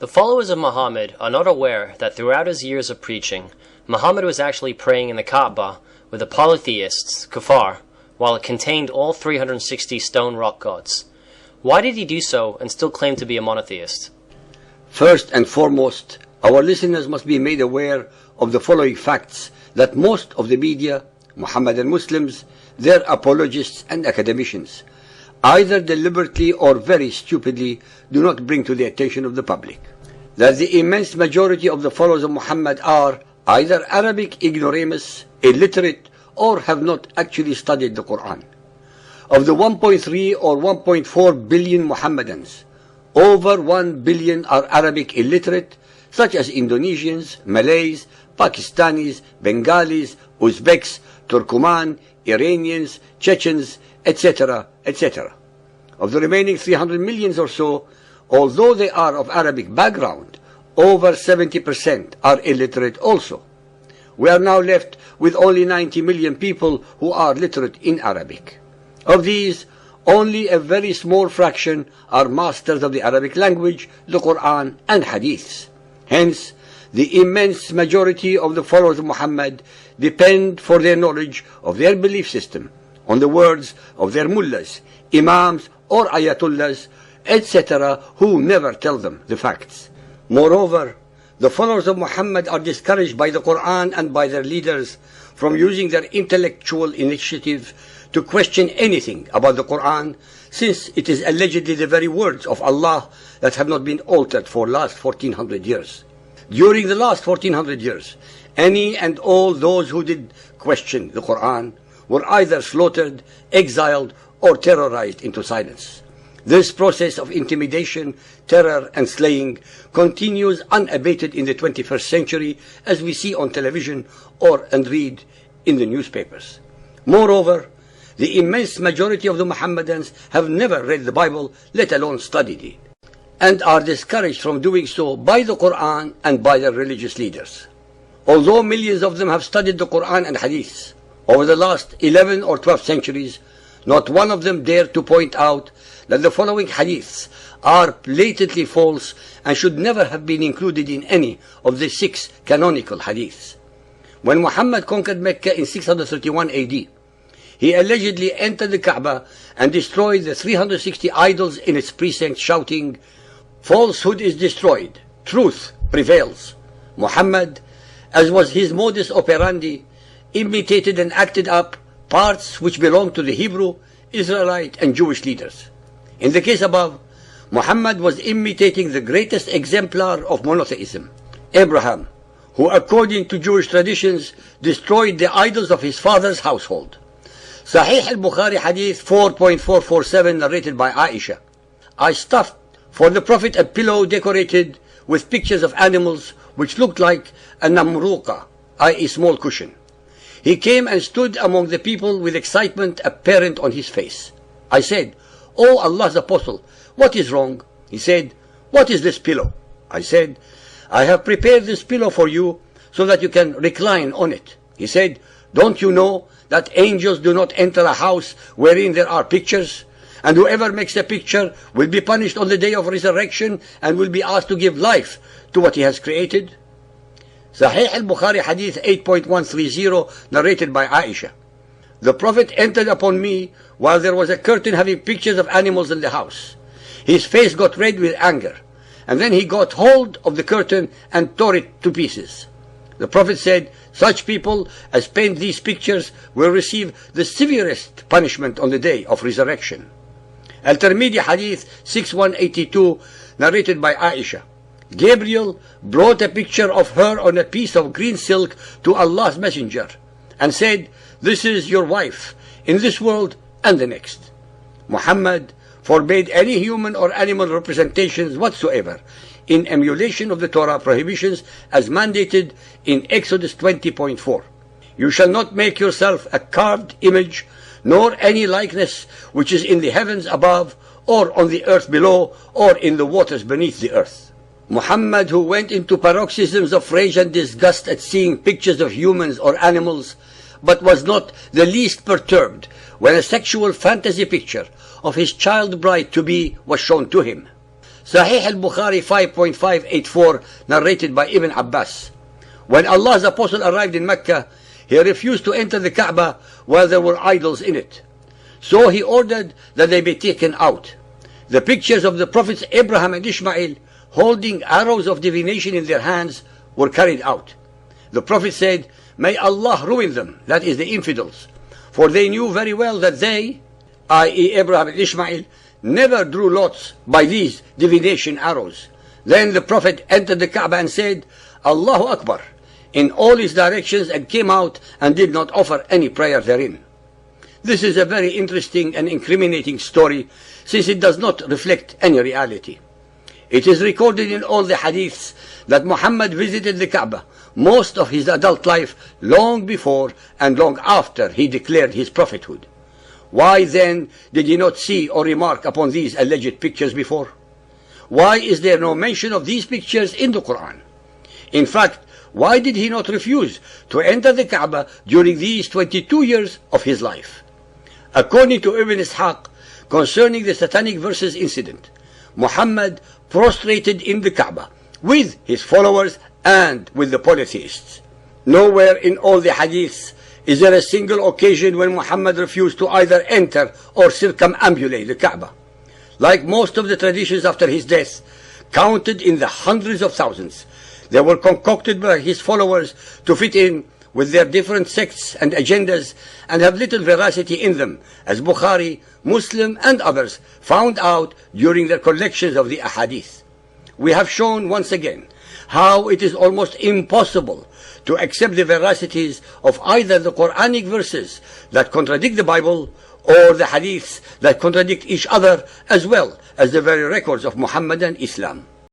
The followers of Muhammad are not aware that throughout his years of preaching, Muhammad was actually praying in the Kaaba with the polytheists, kuffar, while it contained all 360 stone rock gods. Why did he do so and still claim to be a monotheist? First and foremost, our listeners must be made aware of the following facts that most of the media, Muhammadan Muslims, their apologists and academicians, either deliberately or very stupidly, do not bring to the attention of the public. That the immense majority of the followers of Muhammad are either Arabic ignoramus, illiterate, or have not actually studied the Quran. Of the 1.3 or 1.4 billion Muhammadans, over 1 billion are Arabic illiterate, such as Indonesians, Malays, Pakistanis, Bengalis, Uzbeks, Turkoman, Iranians, Chechens, etc., etc. Of the remaining 300 millions or so, although they are of Arabic background, over 70% are illiterate also. We are now left with only 90 million people who are literate in Arabic. Of these, only a very small fraction are masters of the Arabic language, the Quran, and Hadiths. Hence, the immense majority of the followers of Muhammad depend for their knowledge of their belief system on the words of their mullahs, imams, or ayatollahs, etc., who never tell them the facts. Moreover, the followers of Muhammad are discouraged by the Quran and by their leaders from using their intellectual initiative to question anything about the Quran, since it is allegedly the very words of Allah that have not been altered for the last 1400 years. During the last 1400 years, any and all those who did question the Quran were either slaughtered, exiled, or terrorized into silence. This process of intimidation, terror, and slaying continues unabated in the 21st century, as we see on television and read in the newspapers. Moreover, the immense majority of the Muhammadans have never read the Bible, let alone studied it, and are discouraged from doing so by the Quran and by their religious leaders. Although millions of them have studied the Quran and Hadith over the last 11 or 12 centuries, not one of them dared to point out that the following hadiths are blatantly false and should never have been included in any of the 6 canonical hadiths. When Muhammad conquered Mecca in 631 AD, he allegedly entered the Kaaba and destroyed the 360 idols in its precincts, shouting, "Falsehood is destroyed, truth prevails." Muhammad, as was his modus operandi, imitated and acted up parts which belonged to the Hebrew, Israelite, and Jewish leaders. In the case above, Muhammad was imitating the greatest exemplar of monotheism, Abraham, who according to Jewish traditions destroyed the idols of his father's household. Sahih al-Bukhari Hadith 4.447 narrated by Aisha. I stuffed for the Prophet a pillow decorated with pictures of animals which looked like a namruqa, i.e. small cushion. He came and stood among the people with excitement apparent on his face. I said, "O Allah's Apostle, what is wrong?" He said, "What is this pillow?" I said, "I have prepared this pillow for you so that you can recline on it." He said, "Don't you know that angels do not enter a house wherein there are pictures? And whoever makes a picture will be punished on the day of resurrection and will be asked to give life to what he has created." Sahih al-Bukhari Hadith 8.130 narrated by Aisha. The Prophet entered upon me while there was a curtain having pictures of animals in the house. His face got red with anger, and then he got hold of the curtain and tore it to pieces. The Prophet said, "Such people as paint these pictures will receive the severest punishment on the day of resurrection." Al-Tirmidhi Hadith 6182 narrated by Aisha. Gabriel brought a picture of her on a piece of green silk to Allah's Messenger and said, "This is your wife in this world and the next." Muhammad forbade any human or animal representations whatsoever in emulation of the Torah prohibitions as mandated in Exodus 20.4. "You shall not make yourself a carved image, nor any likeness which is in the heavens above, or on the earth below, or in the waters beneath the earth." Muhammad, who went into paroxysms of rage and disgust at seeing pictures of humans or animals, but was not the least perturbed when a sexual fantasy picture of his child bride-to-be was shown to him. Sahih al-Bukhari 5.584, narrated by Ibn Abbas. When Allah's apostle arrived in Mecca, he refused to enter the Kaaba while there were idols in it. So he ordered that they be taken out. The pictures of the prophets Abraham and Ishmael holding arrows of divination in their hands were carried out. The prophet said, "May Allah ruin them," that is the infidels, for they knew very well that they, i.e. Abraham and Ishmael, never drew lots by these divination arrows. Then the prophet entered the Kaaba and said, "Allahu Akbar," in all his directions, and came out and did not offer any prayer therein. This is a very interesting and incriminating story, since it does not reflect any reality. It is recorded in all the hadiths that Muhammad visited the Kaaba most of his adult life, long before and long after he declared his prophethood. Why then did he not see or remark upon these alleged pictures before? Why is there no mention of these pictures in the Quran? In fact, why did he not refuse to enter the Kaaba during these 22 years of his life? According to Ibn Ishaq, concerning the satanic verses incident, Muhammad prostrated in the Kaaba with his followers and with the polytheists. Nowhere in all the hadiths is there a single occasion when Muhammad refused to either enter or circumambulate the Kaaba. Like most of the traditions after his death, counted in the hundreds of thousands, they were concocted by his followers to fit in with their different sects and agendas and have little veracity in them, as Bukhari, Muslim and others found out during their collections of the ahadith. We have shown once again how it is almost impossible to accept the veracities of either the Quranic verses that contradict the Bible or the hadiths that contradict each other, as well as the very records of Muhammadan Islam.